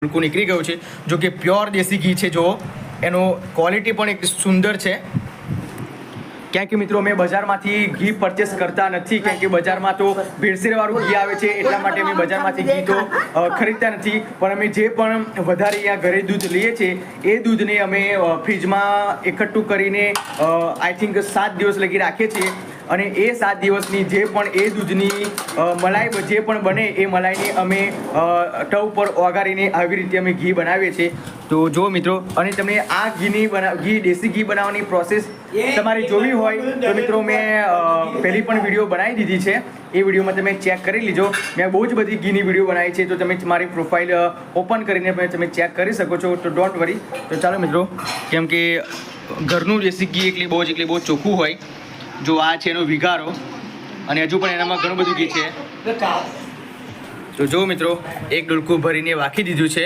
ડોલકું નીકળી ગયું છે, જો કે પ્યોર દેશી ઘી છે. જો એનો ક્વોલિટી પણ એક સુંદર છે. ક્યાં કે મિત્રો અમે બજારમાંથી ઘી પરચેસ કરતા નથી, કારણ કે બજારમાં તો ભેળસેળવાળું ઘી આવે છે, એટલા માટે અમે બજારમાંથી ઘી તો ખરીદતા નથી. પણ અમે જે પણ વધારે અહીંયા ઘરે દૂધ લઈએ છીએ એ દૂધને અમે ફ્રીજમાં એકઠું કરીને આઈ થિંક 7 દિવસ લગી રાખીએ છીએ. અને એ 7 દિવસની જે પણ એ દૂધની મલાઈ જે પણ બને એ મલાઈને અમે ટવ પર ઓગાળીને આવી રીતે અમે ઘી બનાવીએ છીએ. તો જો મિત્રો, અને તમને આ ઘી દેશી ઘી બનાવવાની પ્રોસેસ તમારે જોવી હોય તો મિત્રો મેં પહેલી પણ વિડીયો બનાવી દીધી છે. એ વિડીયોમાં તમે ચેક કરી લીજો. મેં બહુ જ બધી ઘીની વિડીયો બનાવી છે, તો તમે મારી પ્રોફાઇલ ઓપન કરીને તમે ચેક કરી શકો છો. તો ડોન્ટ વરી. તો ચાલો મિત્રો, કેમ કે ઘરનું દેશી ઘી એટલી બહુ ચોખ્ખું હોય. જો આ છે એનો વિઘારો, અને હજુ પણ એનામાં ઘણું બધું ઘી છે. તો જો મિત્રો, એક ડોલકું ભરીને વાખી દીધું છે.